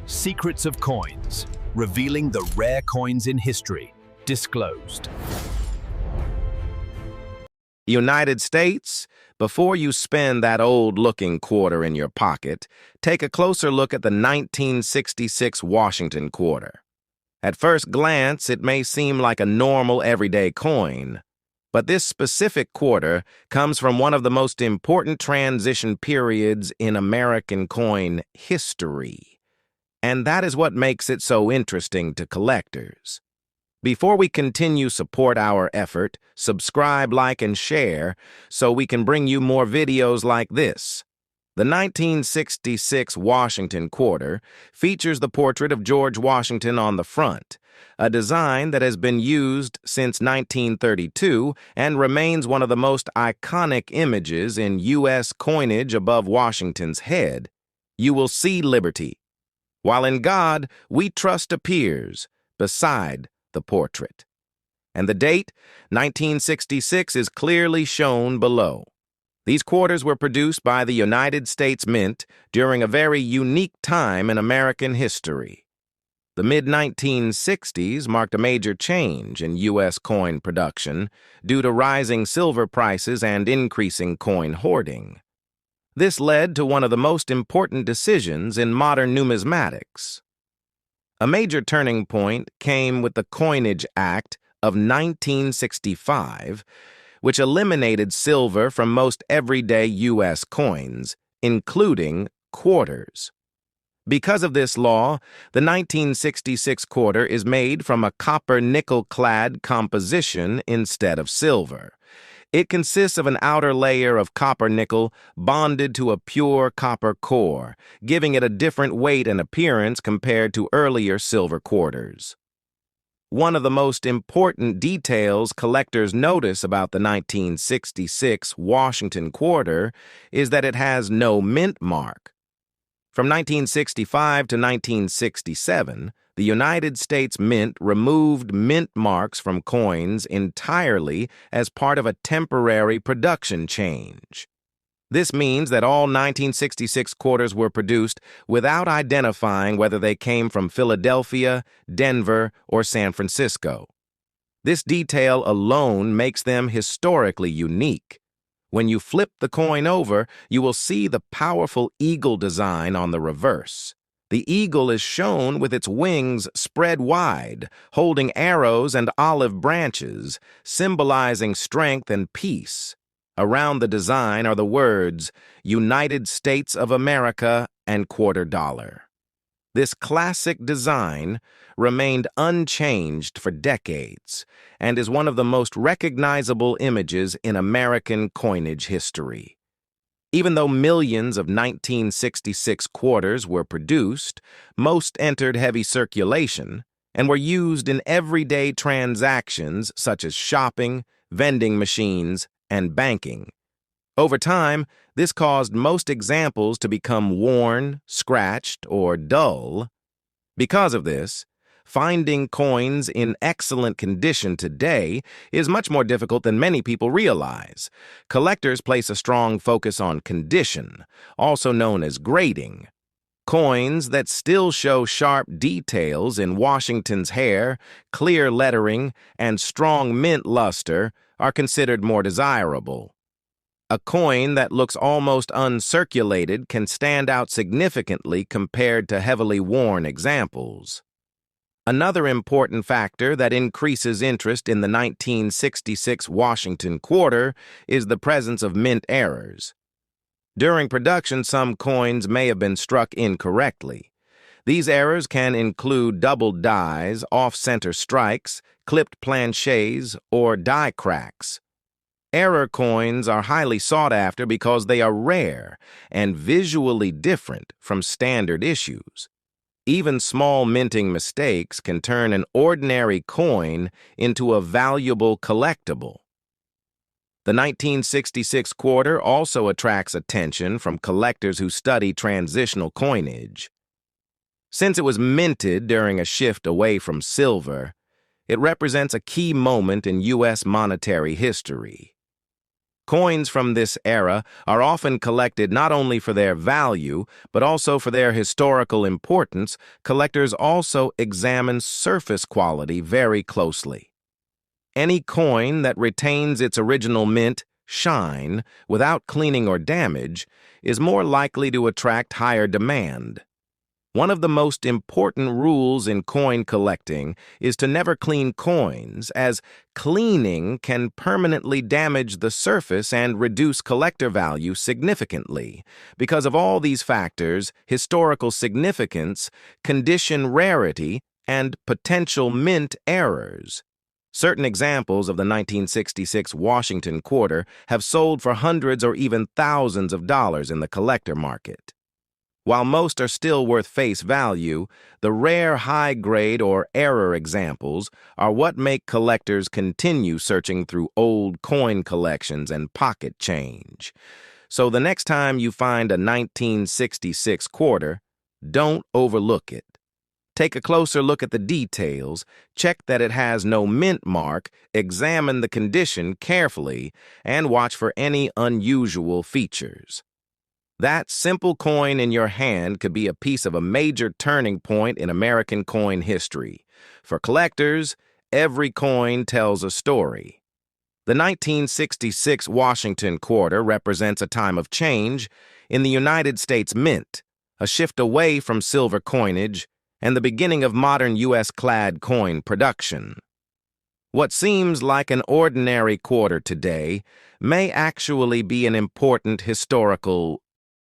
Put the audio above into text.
Secrets of coins, revealing the rare coins in history, disclosed. United States, before you spend that old-looking quarter in your pocket, take a closer look at the 1966 Washington quarter. At first glance, it may seem like a normal everyday coin, but this specific quarter comes from one of the most important transition periods in American coin history. And that is what makes it so interesting to collectors. Before we continue, support our effort, subscribe, like, and share so we can bring you more videos like this. The 1966 Washington quarter features the portrait of George Washington on the front, a design that has been used since 1932 and remains one of the most iconic images in U.S. coinage. Above Washington's head, you will see liberty, while in God we trust appears beside the portrait. And the date, 1966, is clearly shown below. These quarters were produced by the United States Mint during a very unique time in American history. The mid-1960s marked a major change in U.S. coin production due to rising silver prices and increasing coin hoarding. This led to one of the most important decisions in modern numismatics. A major turning point came with the Coinage Act of 1965, which eliminated silver from most everyday U.S. coins, including quarters. Because of this law, the 1966 quarter is made from a copper-nickel-clad composition instead of silver. It consists of an outer layer of copper-nickel bonded to a pure copper core, giving it a different weight and appearance compared to earlier silver quarters. One of the most important details collectors notice about the 1966 Washington quarter is that it has no mint mark. From 1965 to 1967, the United States Mint removed mint marks from coins entirely as part of a temporary production change. This means that all 1966 quarters were produced without identifying whether they came from Philadelphia, Denver, or San Francisco. This detail alone makes them historically unique. When you flip the coin over, you will see the powerful eagle design on the reverse. The eagle is shown with its wings spread wide, holding arrows and olive branches, symbolizing strength and peace. Around the design are the words, United States of America and quarter dollar. This classic design remained unchanged for decades and is one of the most recognizable images in American coinage history. Even though millions of 1966 quarters were produced, most entered heavy circulation and were used in everyday transactions such as shopping, vending machines, and banking. Over time, this caused most examples to become worn, scratched, or dull. Because of this, finding coins in excellent condition today is much more difficult than many people realize. Collectors place a strong focus on condition, also known as grading. Coins that still show sharp details in Washington's hair, clear lettering, and strong mint luster are considered more desirable. A coin that looks almost uncirculated can stand out significantly compared to heavily worn examples. Another important factor that increases interest in the 1966 Washington quarter is the presence of mint errors. During production, some coins may have been struck incorrectly. These errors can include doubled dies, off-center strikes, clipped planchets, or die cracks. Error coins are highly sought after because they are rare and visually different from standard issues. Even small minting mistakes can turn an ordinary coin into a valuable collectible. The 1966 quarter also attracts attention from collectors who study transitional coinage. Since it was minted during a shift away from silver, it represents a key moment in U.S. monetary history. Coins from this era are often collected not only for their value, but also for their historical importance. Collectors also examine surface quality very closely. Any coin that retains its original mint shine without cleaning or damage is more likely to attract higher demand. One of the most important rules in coin collecting is to never clean coins, as cleaning can permanently damage the surface and reduce collector value significantly. Because of all these factors, historical significance, condition rarity, and potential mint errors. Certain examples of the 1966 Washington quarter have sold for hundreds or even thousands of dollars in the collector market. While most are still worth face value, the rare high-grade or error examples are what make collectors continue searching through old coin collections and pocket change. So the next time you find a 1966 quarter, don't overlook it. Take a closer look at the details, check that it has no mint mark, examine the condition carefully, and watch for any unusual features. That simple coin in your hand could be a piece of a major turning point in American coin history. For collectors, every coin tells a story. The 1966 Washington quarter represents a time of change in the United States Mint, a shift away from silver coinage, and the beginning of modern U.S.-clad coin production. What seems like an ordinary quarter today may actually be an important historical